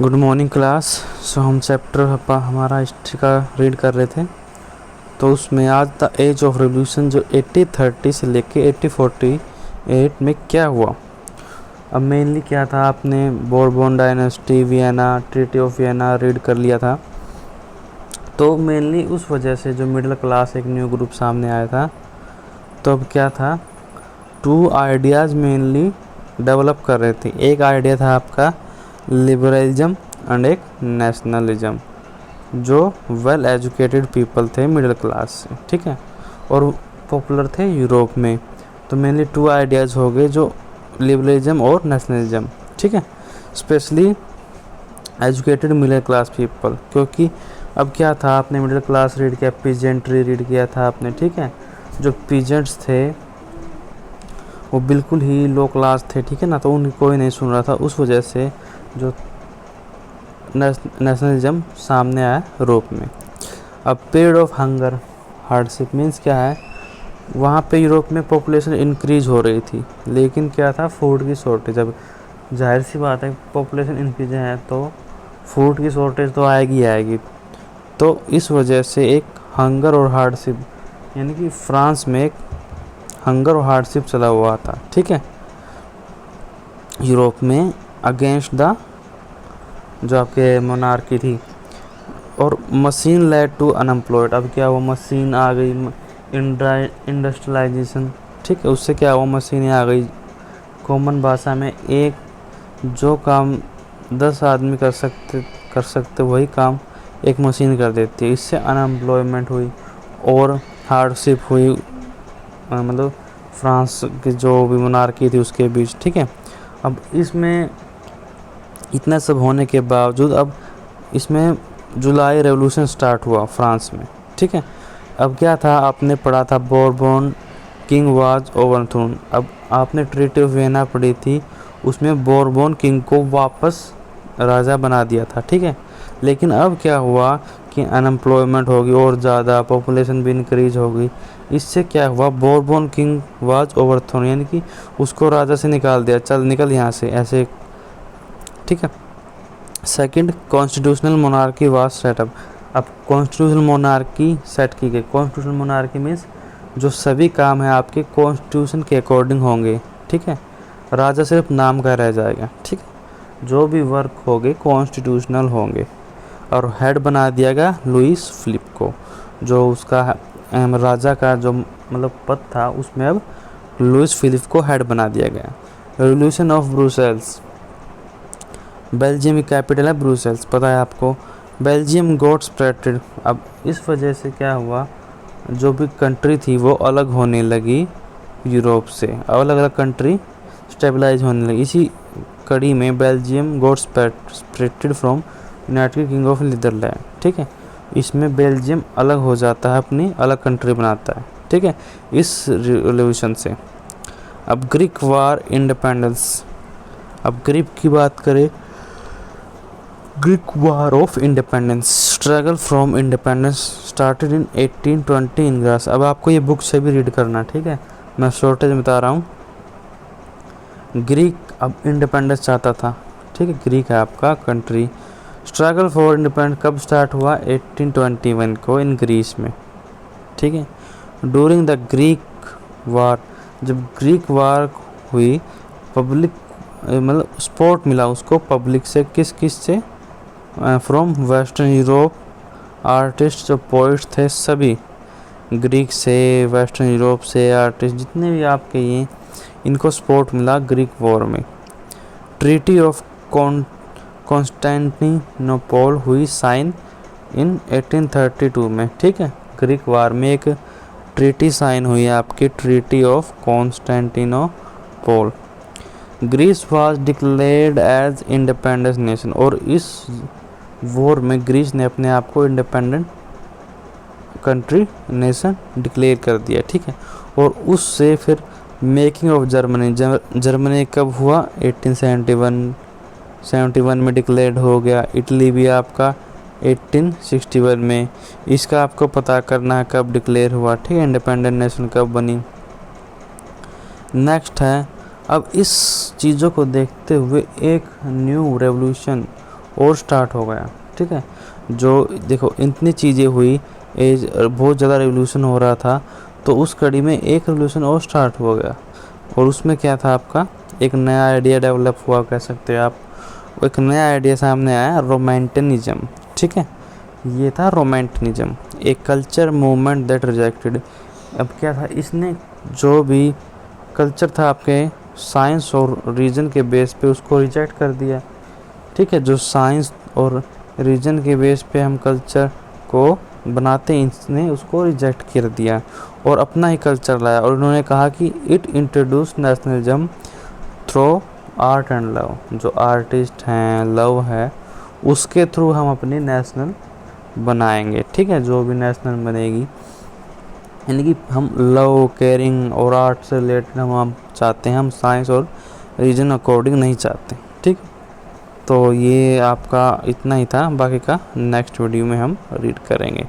Good morning class. हम chapter हमारा history का रीड कर रहे थे। तो उसमें आज द एज ऑफ रेवोल्यूशन जो 1830 से लेके 1848 में क्या हुआ। अब मेनली क्या था, आपने Bourbon dynasty, Vienna, treaty of Vienna read कर लिया था। तो मेनली उस वजह से जो मिडिल क्लास एक न्यू ग्रुप सामने आया था। तो अब क्या था, टू आइडियाज़ मेनली डेवलप कर रहे थे। एक आइडिया था आपका लिबरलिज्म एंड एक नेशनलिज्म, जो वेल एजुकेटेड पीपल थे मिडिल क्लास से, ठीक है, और पॉपुलर थे यूरोप में। तो मेनली टू आइडियाज़ हो गए, जो लिबरलिज्म और नेशनलिज्म, ठीक है, specially educated middle class people. क्योंकि अब क्या था, आपने मिडिल क्लास रीड किया, पीजेंट्री रीड किया था आपने, ठीक है। जो पीजेंट्स थे वो बिल्कुल ही लो क्लास थे, ठीक है ना, तो उन्हें कोई नहीं सुन रहा था। उस वजह से जो नेशनलिज्म सामने आया यूरोप में। अब period of hunger hardship means क्या है, वहाँ पे यूरोप में पॉपुलेशन इंक्रीज हो रही थी, लेकिन क्या था, फूड की शॉर्टेज। अब जाहिर सी बात है, पॉपुलेशन इंक्रीज है तो फूड की शॉर्टेज तो आएगी आएगी। तो इस वजह से एक हंगर और हार्डशिप, यानी कि फ्रांस में एक हंगर और हार्डशिप चला हुआ था, ठीक है, यूरोप में, अगेंस्ट द जो आपके मोनार्की थी। और मशीन लेड टू अनएम्प्लॉयड। अब क्या हुआ, मशीन आ गई, इंडस्ट्रियलाइजेशन, ठीक है, उससे क्या हुआ, मशीनें आ गई। कॉमन भाषा में एक जो काम 10 आदमी कर सकते वही काम एक मशीन कर देती है। इससे अनएम्प्लॉयमेंट हुई और हार्डशिप हुई, मतलब फ्रांस की जो भी मोनार्की थी उसके बीच, ठीक है। अब इसमें इतना सब होने के बावजूद अब इसमें जुलाई रेवोल्यूशन स्टार्ट हुआ फ्रांस में, ठीक है। अब क्या था, आपने पढ़ा था बोरबोन किंग वाज ओवरथ्रोन। अब आपने ट्रीटी ऑफ वियना पढ़ी थी, उसमें बोरबोन किंग को वापस राजा बना दिया था, ठीक है। लेकिन अब क्या हुआ कि अनएम्प्लॉयमेंट होगी और ज़्यादा, पॉपुलेशन भी इंक्रीज हो गई। इससे क्या हुआ, बोरबोन किंग वाज ओवरथ्रोन, यानी कि उसको राजा से निकाल दिया, चल निकल यहाँ से, ऐसे, ठीक है। Second, constitutional monarchy was setup. अब कॉन्स्टिट्यूशनल मोनार्की सेट की गई। कॉन्स्टिट्यूशनल मोनार्की मीन्स जो सभी काम है आपके कॉन्स्टिट्यूशन के अकॉर्डिंग होंगे, ठीक है, राजा सिर्फ नाम का रह जाएगा, ठीक है, जो भी वर्क होंगे कॉन्स्टिट्यूशनल होंगे। और हेड बना दिया गया लुइस फिलिप को, जो उसका राजा का जो मतलब पद था, उसमें अब लुइस फिलिप को हेड बना दिया गया। Revolution of Brussels. बेल्जियम की कैपिटल है ब्रुसेल्स, पता है आपको। Belgium got separated. अब इस वजह से क्या हुआ, जो भी कंट्री थी वो अलग होने लगी यूरोप से, अलग अलग कंट्री स्टेबलाइज होने लगी। इसी कड़ी में Belgium got separated from United Kingdom of Netherland, ठीक है। इसमें बेल्जियम अलग हो जाता है, अपनी अलग कंट्री बनाता है, ठीक है, इस रिवोल्यूशन से। अब ग्रीक वार इंडिपेंडेंस। अब ग्रीक की बात करें, Greek war of independence, struggle from independence started in 1820 in Greece. अब आपको ये बुक से भी रीड करना, ठीक है, मैं शॉर्टेज में बता रहा हूँ। ग्रीक अब इंडिपेंडेंस चाहता था, ठीक है, ग्रीक है आपका कंट्री। स्ट्रगल फॉर इंडिपेंडेंस कब स्टार्ट हुआ, 1821 को इन ग्रीस में, ठीक है। डूरिंग द ग्रीक वार, जब ग्रीक वार हुई, पब्लिक मतलब सपोर्ट मिला उसको पब्लिक से, किस किस से, फ्रॉम वेस्टर्न यूरोप, आर्टिस्ट जो पोइट्स थे सभी, ग्रीक से, वेस्टर्न यूरोप से आर्टिस्ट जितने भी आपके ये, इनको सपोर्ट मिला ग्रीक वॉर में। ट्रीटी ऑफ कॉन्स्टेंटिनोपल हुई साइन इन 1832 में, ठीक है। ग्रीक वार में एक ट्रीटी साइन हुई आपकी, treaty of Constantinople. Greece was declared as independent nation. और इस वॉर में ग्रीस ने अपने आप को इंडिपेंडेंट कंट्री, नेशन डिक्लेयर कर दिया, ठीक है। और उससे फिर मेकिंग ऑफ जर्मनी, जर्मनी कब हुआ, 1871 में डिक्लेयर्ड हो गया। इटली भी आपका 1861 में। इसका आपको पता करना है कब डिक्लेयर हुआ, ठीक है, इंडिपेंडेंट नेशन कब बनी। नेक्स्ट है, अब इस चीज़ों को देखते हुए एक न्यू रेवोल्यूशन और स्टार्ट हो गया। ठीक है, जो देखो इतनी चीज़ें हुई, एज बहुत ज़्यादा रिवोल्यूशन हो रहा था, तो उस कड़ी में एक रिवोल्यूशन और स्टार्ट हो गया। और उसमें क्या था, आपका एक नया आइडिया डेवलप हुआ कह सकते हैं आप। एक नया आइडिया सामने आया, रोमांटिनिज्म। ठीक है, ये था रोमांटिनिज्म, एक कल्चर मूवमेंट दैट रिजेक्टेड। अब क्या था, इसने जो भी कल्चर था आपके साइंस और रीजन के बेस पे उसको रिजेक्ट कर दिया। ठीक है, जो साइंस और रीजन के बेस पे हम कल्चर को बनाते हैं, इसने उसको रिजेक्ट कर दिया और अपना ही कल्चर लाया। और उन्होंने कहा कि it introduce nationalism through art and love. जो आर्टिस्ट हैं, लव है, उसके थ्रू हम अपनी नेशनल बनाएंगे। ठीक है, जो भी नेशनल बनेगी, यानी कि हम लव, केयरिंग और आर्ट से रिलेटेड हम चाहते हैं, हम साइंस और रीजन अकॉर्डिंग नहीं चाहते। ठीक, तो ये आपका इतना ही था, बाकी का नेक्स्ट वीडियो में हम रीड करेंगे।